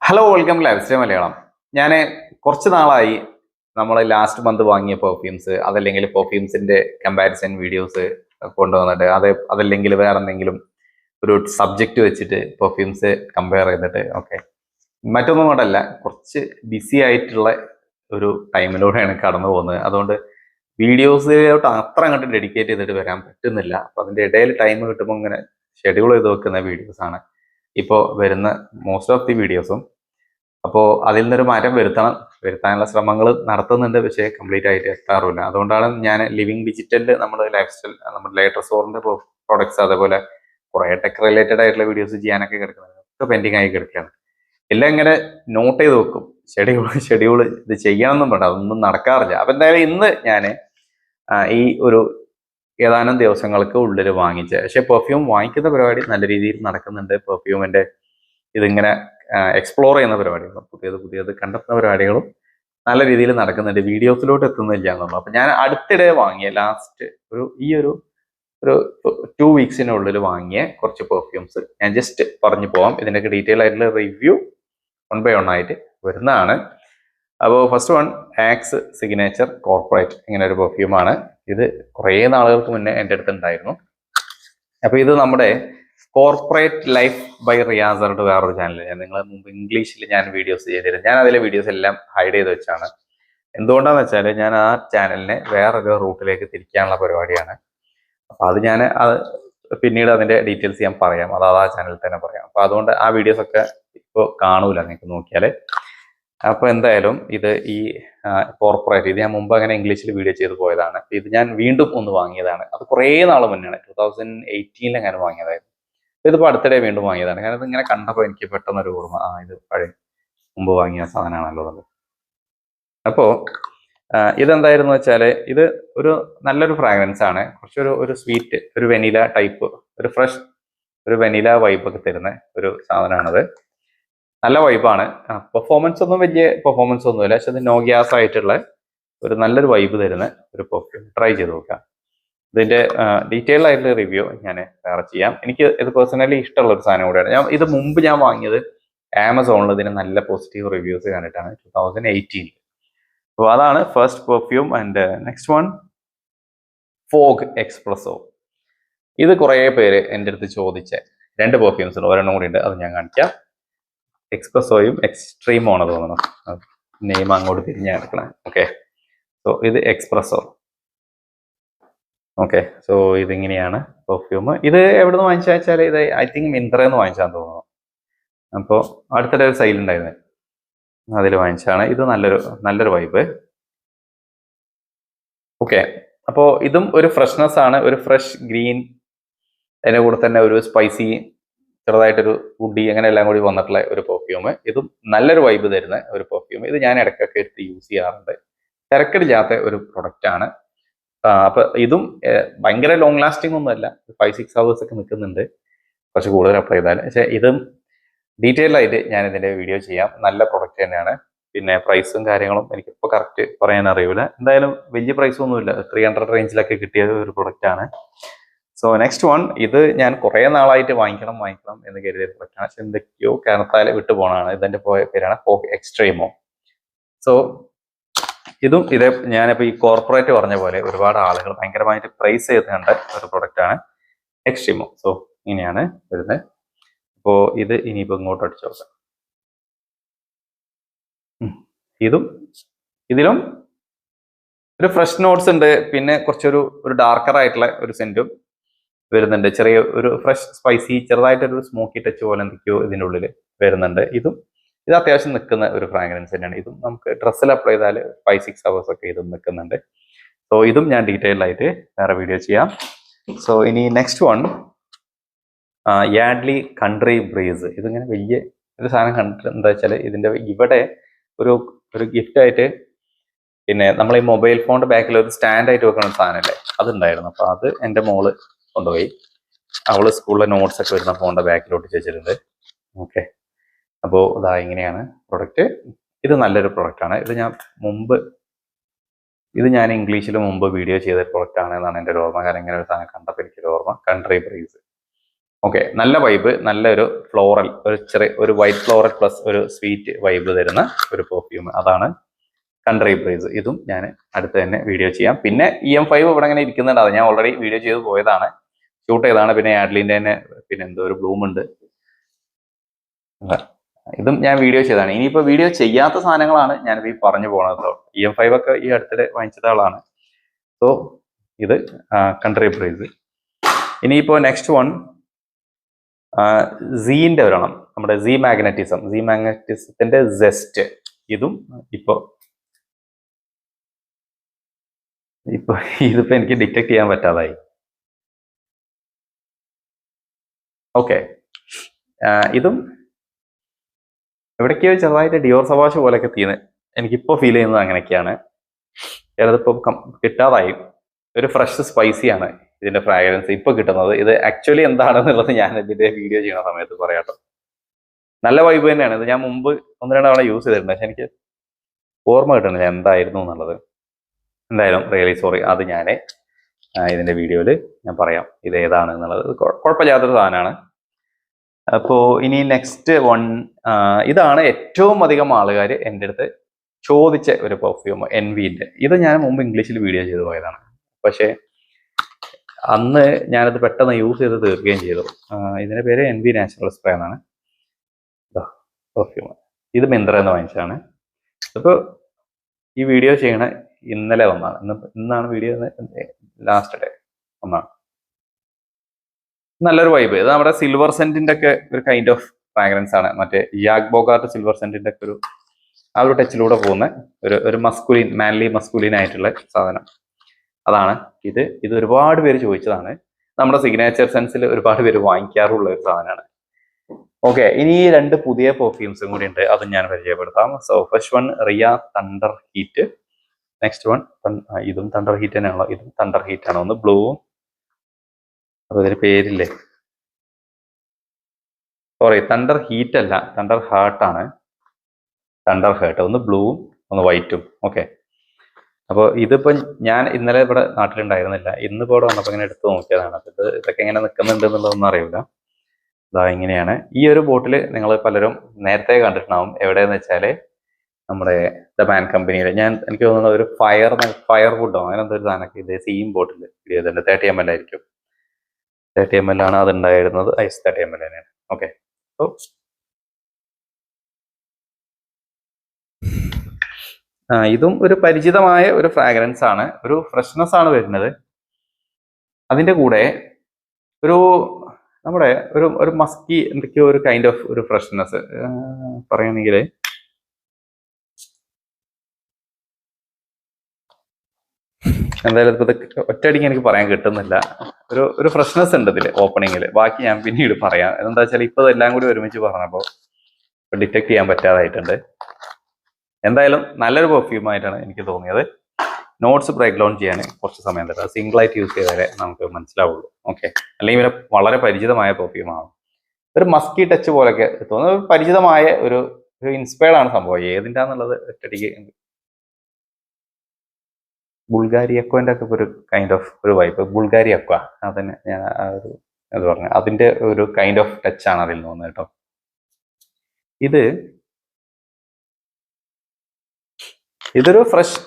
Hello welcome life style Malayalam. ഞാൻ കുറച്ച് നാളായി നമ്മൾ ലാസ്റ്റ് മന്ത് വാങ്ങിയ പെർഫ്യൂംസ് അതല്ലെങ്കിൽ പെർഫ്യൂംസിന്റെ കമ്പാരിസൺ വീഡിയോസ് കൊണ്ടുവന്നിട്ട് അതല്ലെങ്കിൽ വേറെ എന്തെങ്കിലും ഒരു സബ്ജക്റ്റ് വെച്ചിട്ട് പെർഫ്യൂംസ് കമ്പയർ ചെയ്തിട്ട് മറ്റൊന്നും കൊണ്ടല്ല, കുറച്ച് ബിസി ആയിട്ടുള്ള ഒരു ടൈമിലൂടെയാണ് കടന്നു പോകുന്നത്. അതുകൊണ്ട് വീഡിയോസിലോട്ട് അത്ര അങ്ങോട്ട് ഡെഡിക്കേറ്റ് ചെയ്തിട്ട് വരാൻ പറ്റുന്നില്ല. അപ്പൊ അതിന്റെ ഇടയിൽ ടൈം കിട്ടുമ്പോൾ ഇങ്ങനെ ഷെഡ്യൂൾ ചെയ്ത് വെക്കുന്ന വീഡിയോസ് ആണ് ഇപ്പോൾ വരുന്ന മോസ്റ്റ് ഓഫ് ദി വീഡിയോസും. അപ്പോൾ അതിൽ നിന്നൊരു മാറ്റം വരുത്താനുള്ള ശ്രമങ്ങൾ നടത്തുന്നുണ്ട്, പക്ഷേ കംപ്ലീറ്റ് ആയിട്ട് എത്താറില്ല. അതുകൊണ്ടാണ് ഞാൻ ലിവിങ് ഡിജിറ്റലിൽ നമ്മുടെ ലൈഫ് സ്റ്റൈൽ, നമ്മുടെ ലേറ്റർ സ്റ്റോറിന്റെ പ്രോഡക്ട്സ്, അതേപോലെ കുറെ ടെക് റിലേറ്റഡ് ആയിട്ടുള്ള വീഡിയോസ് ചെയ്യാനൊക്കെ കിടക്കുന്നത് ഒക്കെ പെൻഡിങ് ആയി കിടക്കുകയാണ്. എല്ലാം ഇങ്ങനെ നോട്ട് ചെയ്ത് വെക്കും, ഷെഡ്യൂൾ ഇത് ചെയ്യണമെന്നും വേണ്ട, അതൊന്നും നടക്കാറില്ല. അപ്പൊ എന്തായാലും ഇന്ന് ഞാൻ ഈ ഒരു ഏതാനും ദിവസങ്ങൾക്ക് ഉള്ളിൽ വാങ്ങിച്ച, പക്ഷെ പെർഫ്യൂം വാങ്ങിക്കുന്ന പരിപാടി നല്ല രീതിയിൽ നടക്കുന്നുണ്ട്. പെർഫ്യൂമിന്റെ ഇതിങ്ങനെ എക്സ്പ്ലോർ ചെയ്യുന്ന പരിപാടികളും പുതിയത് കണ്ടെത്തുന്ന പരിപാടികളും നല്ല രീതിയിൽ നടക്കുന്നുണ്ട്. വീഡിയോസിലോട്ട് എത്തുന്നില്ല എന്നുള്ളൂ. അപ്പൊ ഞാൻ അടുത്തിടെ വാങ്ങിയ ലാസ്റ്റ് ഒരു 2 വീക്സിനുള്ളിൽ വാങ്ങിയ കുറച്ച് പെർഫ്യൂംസ് ഞാൻ ജസ്റ്റ് പറഞ്ഞു പോവാം. ഇതിൻ്റെയൊക്കെ ഡീറ്റെയിൽ ആയിട്ടുള്ള റിവ്യൂ 1 by 1 ആയിട്ട് വരുന്നതാണ്. അപ്പോൾ first one, Axe signature corporate. ഇങ്ങനെ ഒരു പെർഫ്യൂമാണ്. ഇത് കുറേ നാളുകൾക്ക് മുന്നേ എൻ്റെ അടുത്ത് ഉണ്ടായിരുന്നു. അപ്പൊ ഇത് നമ്മുടെ കോർപ്പറേറ്റ് ലൈഫ് ബൈ റിയാസർഡ് വേറൊരു ചാനൽ, നിങ്ങൾ മുമ്പ് ഇംഗ്ലീഷിൽ ഞാൻ വീഡിയോസ് ചെയ്തിരുന്നു. ഞാൻ അതിലെ വീഡിയോസ് എല്ലാം ഹൈഡ് ചെയ്ത് വെച്ചാണ്. എന്തുകൊണ്ടാന്ന് വെച്ചാൽ ഞാൻ ആ ചാനലിനെ വേറൊരു റൂട്ടിലേക്ക് തിരിക്കാനുള്ള പരിപാടിയാണ്. അപ്പൊ അത് പിന്നീട് അതിന്റെ ഡീറ്റെയിൽസ് ഞാൻ പറയാം, അത് ആ ചാനലിൽ തന്നെ പറയാം. അപ്പൊ അതുകൊണ്ട് ആ വീഡിയോസ് ഒക്കെ ഇപ്പോൾ കാണൂല നിങ്ങൾക്ക് നോക്കിയാൽ. അപ്പൊ എന്തായാലും ഇത് ഈ കോർപ്പറേറ്റ്, ഇത് ഞാൻ മുമ്പ് അങ്ങനെ ഇംഗ്ലീഷിൽ വീഡിയോ ചെയ്ത് പോയതാണ്. ഇത് ഞാൻ വീണ്ടും ഒന്ന് വാങ്ങിയതാണ്. അത് കുറേ നാൾ മുന്നെയാണ്, 2018 അങ്ങനെ വാങ്ങിയതായിരുന്നു. ഇതിപ്പോൾ അടുത്തിടെ വീണ്ടും വാങ്ങിയതാണ്. കാരണം ഇത് ഇങ്ങനെ കണ്ടപ്പോൾ എനിക്ക് പെട്ടെന്നൊരു ഓർമ്മ, ഇത് പഴയ മുമ്പ് വാങ്ങിയ സാധനമാണല്ലോ അത്. അപ്പോൾ ഇതെന്തായിരുന്നു വെച്ചാൽ, ഇത് ഒരു നല്ലൊരു ഫ്രാഗ്രൻസ് ആണ്. കുറച്ചൊരു സ്വീറ്റ്, ഒരു വെനില ടൈപ്പ്, ഒരു ഫ്രഷ്, ഒരു വെനില വൈബൊക്കെ തരുന്ന ഒരു സാധനമാണത്. നല്ല വൈബാണ്. പെർഫോമൻസ് ഒന്നും വലിയ പെർഫോമൻസ് ഒന്നുമില്ല, പക്ഷെ അത് നോ ഗ്യാസ് ആയിട്ടുള്ള ഒരു നല്ലൊരു വൈബ് തരുന്ന ഒരു പെർഫ്യൂം. ട്രൈ ചെയ്ത് നോക്കാം. ഇതിന്റെ ഡീറ്റെയിൽ ആയിട്ടുള്ള റിവ്യൂ ഞാൻ വേറെ ചെയ്യാം. എനിക്ക് ഇത് പേഴ്സണലി ഇഷ്ടമുള്ള ഒരു സാധനം കൂടെയാണ്. ഇത് മുമ്പ് ഞാൻ വാങ്ങിയത് ആമസോണിൽ ഇതിന് നല്ല പോസിറ്റീവ് റിവ്യൂസ് കണ്ടിട്ടാണ്, 2018. അപ്പോൾ അതാണ് first perfume. And next one, fog espresso. ഇത് കുറേ പേര് എൻ്റെ അടുത്ത് ചോദിച്ച 2 പെർഫ്യൂംസ് ഉണ്ട്, ഒരെണ്ണം കൂടി ഉണ്ട്, അത് ഞാൻ കാണിക്കാം. എക്സ്പ്രസോയും എക്സ്ട്രീമോ ആണ് തോന്നുന്നു, നെയിം അങ്ങോട്ട് തിരിഞ്ഞാണ് എടുക്കണം. സോ ഇത് എക്സ്പ്രസോ. So ഇതിങ്ങനെയാണ് perfume. ഇത് എവിടെ നിന്ന് വാങ്ങിച്ചാൽ വെച്ചാൽ, ഇത് ഐ തിങ്ക് മിന്ത്രന്ന് വാങ്ങിച്ചാന്ന് തോന്നുന്നു. അപ്പോൾ അടുത്തിടെ ഒരു സെയിൽ ഉണ്ടായിരുന്നു, അതിൽ വാങ്ങിച്ചാണ്. ഇത് നല്ലൊരു വൈബ്. അപ്പോൾ ഇതും ഒരു ഫ്രഷ്നെസ് ആണ്, ഒരു ഫ്രഷ് ഗ്രീൻ, അതിൻ്റെ കൂടെ തന്നെ ഒരു സ്പൈസി, ചെറുതായിട്ടൊരു വുഡി, അങ്ങനെ എല്ലാം കൂടി വന്നിട്ടുള്ള ഒരു പെർഫ്യൂം. ഇതും നല്ലൊരു വൈബ് തരുന്ന ഒരു പെർഫ്യൂം. ഇത് ഞാൻ ഇടയ്ക്കൊക്കെ എടുത്ത് യൂസ് ചെയ്യാറുണ്ട്. തിരക്കിടില്ലാത്ത ഒരു പ്രൊഡക്റ്റ് ആണ്. അപ്പൊ ഇതും ഭയങ്കര ലോങ് ലാസ്റ്റിംഗ് ഒന്നുമല്ല, 5-6 hours ഒക്കെ നിൽക്കുന്നുണ്ട് കുറച്ച് കൂടുതൽ അപ്ലൈ ചെയ്താൽ. പക്ഷെ ഇതും ഡീറ്റെയിൽ ആയിട്ട് ഞാൻ ഇതിന്റെ വീഡിയോ ചെയ്യാം. നല്ല പ്രൊഡക്റ്റ് തന്നെയാണ്. പിന്നെ പ്രൈസും കാര്യങ്ങളും എനിക്കിപ്പോൾ കറക്റ്റ് പറയാൻ അറിയില്ല. എന്തായാലും വലിയ പ്രൈസ് ഒന്നുമില്ല, 300 റേഞ്ചിലൊക്കെ കിട്ടിയ ഒരു പ്രൊഡക്റ്റ് ആണ്. സോ നെക്സ്റ്റ് വൺ, ഇത് ഞാൻ കുറേ നാളായിട്ട് വാങ്ങിക്കണം എന്ന് കരുതിയ പ്രൊഡക്റ്റ് ആണ്. പക്ഷെ എന്തൊക്കെയോ കാരണത്താൽ വിട്ടുപോകണമാണ്. ഇതിന്റെ പേരാണ് ഫോഗ് എക്സ്ട്രീമോ. സോ ഇതും ഞാനിപ്പോൾ ഈ കോർപ്പറേറ്റ് പറഞ്ഞ പോലെ ഒരുപാട് ആളുകൾ ഭയങ്കരമായിട്ട് പ്രൈസ് ചെയ്ത് കണ്ട ഒരു പ്രൊഡക്റ്റ് ആണ് എക്സ്ട്രീമോ. സോ ഇങ്ങനെയാണ് വരുന്നത്. അപ്പോൾ ഇത് ഇനിയിപ്പോൾ ഇങ്ങോട്ട് അടിച്ചു നോക്കാം. ഇതിലും ഒരു ഫ്രഷ് നോട്ട്സ് ഉണ്ട്, പിന്നെ കുറച്ചൊരു ഡാർക്കർ ആയിട്ടുള്ള ഒരു സെന്റും വരുന്നുണ്ട്. ചെറിയ ഒരു ഫ്രഷ് സ്പൈസി, ചെറുതായിട്ടൊരു സ്മോക്കി ടച്ച് പോലെ എന്തൊക്കെയോ ഇതിൻ്റെ ഉള്ളിൽ വരുന്നുണ്ട്. ഇത് അത്യാവശ്യം നിൽക്കുന്ന ഒരു ഫ്രാഗ്രൻസ് തന്നെയാണ്. ഇതും നമുക്ക് ഡ്രസ്സിൽ അപ്ലൈ ചെയ്താൽ 5-6 hours ഒക്കെ ഇതും നിൽക്കുന്നുണ്ട്. സോ ഇതും ഞാൻ ഡീറ്റെയിൽ ആയിട്ട് വേറെ വീഡിയോ ചെയ്യാം. സോ ഇനി next one, Yardley country breeze. ഇതിങ്ങനെ വലിയ ഒരു സാധനം കണ്ടിട്ട് എന്താ വെച്ചാൽ, ഇതിന്റെ ഇവിടെ ഒരു ഗിഫ്റ്റ് ആയിട്ട്, പിന്നെ നമ്മൾ ഈ മൊബൈൽ ഫോണിന്റെ ബാക്കിൽ ഒരു സ്റ്റാൻഡ് ആയിട്ട് വെക്കുന്ന സാധനമല്ലേ, അതുണ്ടായിരുന്നു. അപ്പൊ അത് എൻ്റെ മോള് കൊണ്ടുപോയി. അവള് സ്കൂളിലെ നോട്ട്സ് ഒക്കെ വരുന്ന ഫോണിന്റെ ബാക്കിലോട്ട് വെച്ചിട്ടുണ്ട്. അപ്പോൾ ഇതാ ഇങ്ങനെയാണ് പ്രൊഡക്റ്റ്. ഇത് നല്ലൊരു പ്രൊഡക്റ്റ് ആണ്. ഇത് ഞാൻ ഇംഗ്ലീഷിൽ മുമ്പ് വീഡിയോ ചെയ്ത പ്രൊഡക്റ്റ് ആണ് എന്നാണ് എൻ്റെ ഒരു ഓർമ്മ. കാരണം ഇങ്ങനെ ഒരു സാധനം കണ്ടപ്പോൾ എനിക്കൊരു ഓർമ്മ, കൺട്രി ബ്രീസ്. ഓക്കെ, നല്ല വൈബ്, നല്ലൊരു ഫ്ലോറൽ, ഒരു വൈറ്റ് ഫ്ലോറൽ പ്ലസ് ഒരു സ്വീറ്റ് വൈബ് തരുന്ന ഒരു പെർഫ്യൂം, അതാണ് കൺട്രി ബ്രീസ്. ഇതും ഞാൻ അടുത്ത് തന്നെ വീഡിയോ ചെയ്യാം. പിന്നെ EM5 ഇവിടെ ഇങ്ങനെ ഇരിക്കുന്നുണ്ട്, അത് ഞാൻ ഓൾറെഡി വീഡിയോ ചെയ്ത് പോയതാണ്, ഷൂട്ട് ചെയ്താണ്. പിന്നെ ആഡ്ലിന്റെ തന്നെ പിന്നെ എന്തോ ഒരു ബ്ലൂം ഉണ്ട്, ഇതും ഞാൻ വീഡിയോ ചെയ്തതാണ്. ഇനിയിപ്പോൾ വീഡിയോ ചെയ്യാത്ത സാധനങ്ങളാണ് ഞാനിപ്പോൾ ഈ പറഞ്ഞു പോണത്. EM5 ഒക്കെ ഈ അടുത്തിടെ വാങ്ങിച്ചത് ആളാണ്. സോ ഇത് കൺട്രി ബ്രീസ്. ഇനിയിപ്പോൾ നെക്സ്റ്റ് വൺ സീന്റെ ഒരെണ്ണം, നമ്മുടെ സി മാഗ്നറ്റിസത്തിന്റെ സെസ്റ്റ്. ഇതും ഇതിപ്പോ എനിക്ക് ഡിറ്റക്ട് ചെയ്യാൻ പറ്റാതായി. ഓക്കെ, ഇതും എവിടേക്കോ ചെറുതായിട്ട് ഡിയോർ സവാഷ് പോലെയൊക്കെ എനിക്കിപ്പോ ഫീൽ ചെയ്യുന്നത് അങ്ങനെയൊക്കെയാണ്. ചിലതിപ്പോ കിട്ടാതായി. ഒരു ഫ്രഷ് സ്പൈസിയാണ് ഇതിന്റെ ഫ്രാഗ്രൻസ് ഇപ്പൊ കിട്ടുന്നത്. ഇത് ആക്ച്വലി എന്താണെന്നുള്ളത് ഞാൻ ഇതിന്റെ വീഡിയോ ചെയ്യുന്ന സമയത്ത് പറയാട്ടോ. നല്ല വൈബ് തന്നെയാണ്. ഇത് ഞാൻ മുമ്പ് 1-2 തവണ യൂസ് ചെയ്തിട്ടുണ്ട്, പക്ഷെ എനിക്ക് ഓർമ്മ കിട്ടുന്നില്ല എന്തായിരുന്നു എന്നുള്ളത്. എന്തായാലും റിയലി സോറി, അത് ഞാൻ ഇതിന്റെ വീഡിയോയിൽ ഞാൻ പറയാം ഇത് ഏതാണ് എന്നുള്ളത്. കുഴപ്പമില്ലാത്തൊരു സാധനമാണ്. അപ്പോൾ ഇനി നെക്സ്റ്റ് വൺ, ഇതാണ് ഏറ്റവും അധികം ആളുകാർ എൻ്റെ അടുത്ത് ചോദിച്ച ഒരു പെർഫ്യൂം, എൻവിന്റെ. ഇത് ഞാൻ മുമ്പ് ഇംഗ്ലീഷിൽ വീഡിയോ ചെയ്ത് പോയതാണ്, പക്ഷേ അന്ന് ഞാനത് പെട്ടെന്ന് യൂസ് ചെയ്ത് തീർക്കുകയും ചെയ്തു. ഇതിന്റെ പേര് എൻവി നാച്ചുറൽ സ്പ്രേ എന്നാണ് പെർഫ്യൂം. ഇത് മിന്ത്ര എന്ന് വാങ്ങിച്ചതാണ്. ഇപ്പോൾ ഈ വീഡിയോ ചെയ്യണ ഇന്നലെ വന്നാണ്, ഇന്നാണ് വീഡിയോ ലാസ്റ്റ് ഡേ ഒന്നാണ്. നല്ലൊരു വൈബ്. ഇത് നമ്മുടെ സിൽവർ സെന്റിന്റെ ഒക്കെ ഒരു കൈൻഡ് ഓഫ് ഫ്രാഗ്രൻസ് ആണ്. മറ്റേ യാഗ് ബോഗാർട്ട് സിൽവർ സെന്റിന്റെ ഒക്കെ ഒരു ടച്ചിലൂടെ പോകുന്ന ഒരു മാൻലി മസ്കുലിൻ ആയിട്ടുള്ള സാധനം, അതാണ് ഇത് ഒരുപാട് പേര് ചോദിച്ചതാണ്. നമ്മുടെ സിഗ്നേച്ചർ സെൻസിൽ ഒരുപാട് പേര് വാങ്ങിക്കാറുള്ള ഒരു സാധനമാണ്. ഓക്കെ, ഇനി 2 പുതിയ പെർഫ്യൂംസും കൂടി ഉണ്ട്, അതും ഞാൻ പരിചയപ്പെടുത്താം. So first one Riya Thunder Heat. Next one ഇതും തണ്ടർ ഹീറ്റ് തന്നെയാണല്ലോ, ഇതും തണ്ടർ ഹീറ്റ് ആണ്. ഒന്ന് ബ്ലൂവും, അപ്പൊ ഇതിന് പേരില്ലേ, സോറി തണ്ടർ ഹീറ്റ് അല്ല, തണ്ടർ ഹാർട്ട് ആണ്. തണ്ടർ ഹേർട്ട്, ഒന്ന് ബ്ലൂവും ഒന്ന് വൈറ്റും. ഓക്കെ, അപ്പോൾ ഇതിപ്പോ ഞാൻ ഇന്നലെ ഇവിടെ നാട്ടിലുണ്ടായിരുന്നില്ല, ഇന്നിപ്പോൾ ഇവിടെ വന്നപ്പോൾ ഇങ്ങനെ എടുത്ത് നോക്കിയതാണ്. അപ്പോൾ ഇതൊക്കെ എങ്ങനെ നിൽക്കുന്നുണ്ട് എന്നുള്ളതൊന്നും അറിയില്ല. ഇതാ ഇങ്ങനെയാണ്. ഈ ഒരു ബോട്ടിൽ നിങ്ങൾ പലരും നേരത്തെ കണ്ടിട്ടുണ്ടാവും. എവിടെയെന്ന് വെച്ചാൽ നമ്മുടെ ദ മാൻ കമ്പനിയിൽ, എനിക്ക് തോന്നുന്നത് ഒരു ഫയർ വുഡോ അങ്ങനെ എന്തൊരു സാധനമൊക്കെ ഇത് സെയിം ബോട്ടിൽ ചെയ്തിട്ടുണ്ട്. 30 ml ആയിരിക്കും, 30 ml ആണ് അത് ഉണ്ടായിരുന്നത്. 30 ml തന്നെയാണ്. ഓക്കെ, അപ്പോൾ ഇതും ഒരു പരിചിതമായ ഒരു ഫ്രാഗ്രൻസ് ആണ്, ഒരു ഫ്രഷ്നെസ് ആണ് വരുന്നത്. അതിന്റെ കൂടെ നമ്മുടെ ഒരു മസ്കി എന്തൊക്കെയോ ഒരു കൈൻഡ് ഓഫ് ഒരു ഫ്രഷ്നെസ് പറയുകയാണെങ്കിൽ, എന്തായാലും ഇപ്പൊ ഒറ്റയടിക്ക് എനിക്ക് പറയാൻ കിട്ടുന്നില്ല. ഒരു ഫ്രഷ്നെസ് ഉണ്ട് ഇതിൽ ഓപ്പണിങ്ങിൽ. ബാക്കി ഞാൻ പിന്നീട് പറയാം. എന്താ വെച്ചാൽ ഇപ്പൊ എല്ലാം കൂടി ഒരുമിച്ച് പറഞ്ഞപ്പോൾ ഡിറ്റക്ട് ചെയ്യാൻ പറ്റാതായിട്ടുണ്ട്. എന്തായാലും നല്ലൊരു പെർഫ്യൂം ആയിട്ടാണ് എനിക്ക് തോന്നിയത്. നോട്ട്സ് ബ്രേക്ക് ഡൗൺ ചെയ്യാൻ കുറച്ച് സമയം തരാം. സിംഗിൾ ആയിട്ട് യൂസ് ചെയ്താലേ നമുക്ക് മനസ്സിലാവുള്ളൂ. ഓക്കെ, അല്ലെങ്കിൽ ഇവരെ വളരെ പരിചിതമായ പെർഫ്യൂമാണ്. ഒരു മസ്കി ടച്ച് പോലൊക്കെ തോന്നുന്നു. പരിചിതമായ ഒരു ഇൻസ്പയർഡ് ആണ് സംഭവം. ഏതിൻ്റെന്നുള്ളത് ഒറ്റടിക്ക് ബുൾഗാരി അക്വന്റെ ഒക്കെ ഒരു കൈൻഡ് ഓഫ് ഒരു വൈബ്. ബുൾഗാരി അക്വ, അതന്നെ ഞാൻ അത് പറഞ്ഞു, അതിന്റെ ഒരു കൈൻഡ് ഓഫ് ടച്ച് ആണ് അതിൽ തോന്നുന്നത് കേട്ടോ. ഇതൊരു ഫ്രഷ്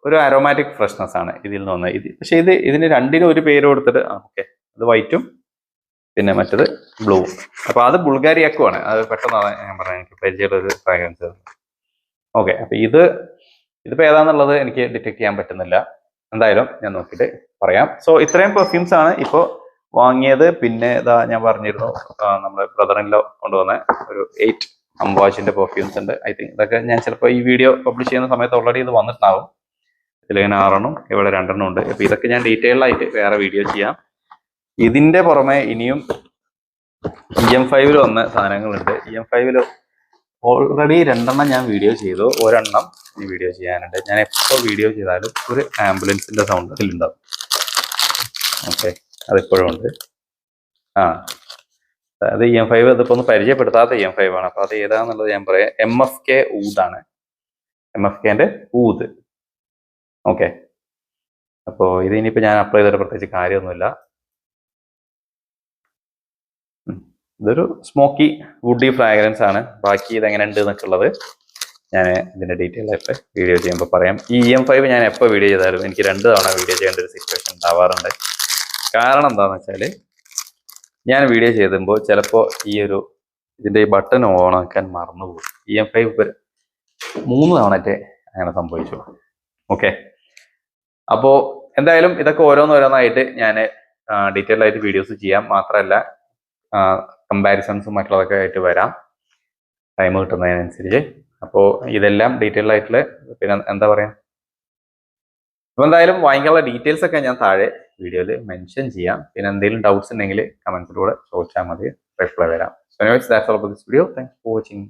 ഒരു അരോമാറ്റിക് ഫ്രഷ്നെസ് ആണ് ഇതിൽ നിന്ന് വന്നത്. പക്ഷെ ഇതിന് രണ്ടിനും ഒരു പേര് കൊടുത്തിട്ട്, ഓക്കെ, അത് വൈറ്റും പിന്നെ മറ്റത് ബ്ലൂ. അപ്പൊ അത് ബുൾഗാരി അക്വാണ്. അത് പെട്ടെന്ന് ഞാൻ പറയാം, എനിക്ക് പരിചയമുള്ള ഒരു ഫ്രാഗ്രൻസ്. ഓക്കെ, അപ്പൊ ഇതിപ്പോ ഏതാന്നുള്ളത് എനിക്ക് ഡിറ്റക്ട് ചെയ്യാൻ പറ്റുന്നില്ല. എന്തായാലും ഞാൻ നോക്കിയിട്ട് പറയാം. സോ ഇത്രയും പെർഫ്യൂംസ് ആണ് ഇപ്പോൾ വാങ്ങിയത്. പിന്നെ ഇതാ ഞാൻ പറഞ്ഞിരുന്നു, നമ്മുടെ ബ്രദറിൻലോ കൊണ്ടുവന്ന ഒരു 8 അംവാഷിന്റെ പെർഫ്യൂംസ് ഉണ്ട്. ഐ തിങ്ക് ഇതൊക്കെ ഞാൻ ചിലപ്പോൾ ഈ വീഡിയോ പബ്ലിഷ് ചെയ്യുന്ന സമയത്ത് ഓൾറെഡി ഇത് വന്നിട്ടുണ്ടാവും. ഇതിലിങ്ങനെ 6 ഇവിടെ 2 ഉണ്ട്. അപ്പൊ ഇതൊക്കെ ഞാൻ ഡീറ്റെയിൽ ആയിട്ട് വേറെ വീഡിയോ ചെയ്യാം. ഇതിന്റെ പുറമെ ഇനിയും EM5 വന്ന സാധനങ്ങളുണ്ട്. EM5 ഓൾറെഡി 2 ഞാൻ വീഡിയോ ചെയ്തു, ഒരെണ്ണം ഇനി വീഡിയോ ചെയ്യാനുണ്ട്. ഞാൻ എപ്പോൾ വീഡിയോ ചെയ്താലും ഒരു ആംബുലൻസിന്റെ സൗണ്ട് അതിലുണ്ടാവും. ഓക്കെ, അതിപ്പോഴും ഉണ്ട്. അത് EM5 അതിപ്പോ ഒന്ന് പരിചയപ്പെടുത്താത്ത EM5 ആണ്. അപ്പൊ അത് ഏതാന്നുള്ളത് ഞാൻ പറയാം. MFK ഊതാണ്, MFKന്റെ ഊത്. ഓക്കെ, അപ്പോൾ ഇത് ഇനിയിപ്പോൾ ഞാൻ അപ്ലൈ ചെയ്തിട്ട് പ്രത്യേകിച്ച് കാര്യമൊന്നുമില്ല. ഇതൊരു സ്മോക്കി വുഡി ഫ്രാഗ്രൻസ് ആണ്. ബാക്കി ഇതെങ്ങനെ ഉണ്ട് എന്നൊക്കെ ഉള്ളത് ഞാൻ ഇതിന്റെ ഡീറ്റെയിൽ ആയിട്ട് വീഡിയോ ചെയ്യുമ്പോൾ പറയാം. ഈ EM5 ഞാൻ എപ്പോൾ വീഡിയോ ചെയ്താലും എനിക്ക് 2 തവണ വീഡിയോ ചെയ്യേണ്ട ഒരു സിറ്റുവേഷൻ ഉണ്ടാവാറുണ്ട്. കാരണം എന്താണെന്ന് വെച്ചാൽ ഞാൻ വീഡിയോ ചെയ്യുമ്പോൾ ചിലപ്പോൾ ഇതിന്റെ ഈ ബട്ടൺ ഓൺ ആക്കാൻ മറന്നുപോകും. EM5 3 തവണത്തെ അങ്ങനെ സംഭവിച്ചു. ഓക്കെ, അപ്പോൾ എന്തായാലും ഇതൊക്കെ ഓരോന്നോരോന്നായിട്ട് ഞാൻ ഡീറ്റെയിൽ ആയിട്ട് വീഡിയോസ് ചെയ്യാം. മാത്രമല്ല കമ്പാരിസൺസും മറ്റുള്ളതൊക്കെ ആയിട്ട് വരാം ടൈം കിട്ടുന്നതിനനുസരിച്ച്. അപ്പോൾ ഇതെല്ലാം ഡീറ്റെയിൽ ആയിട്ടുള്ള പിന്നെ എന്താ പറയുക, അപ്പോൾ എന്തായാലും വാങ്ങിക്കാനുള്ള ഡീറ്റെയിൽസ് ഒക്കെ ഞാൻ താഴെ വീഡിയോയിൽ മെൻഷൻ ചെയ്യാം. പിന്നെ എന്തെങ്കിലും ഡൗട്ട്സ് ഉണ്ടെങ്കിൽ കമൻസിലൂടെ ചോദിച്ചാൽ മതി, റിപ്ലൈ വരാം. So anyways, that's all about this video. Thanks for watching.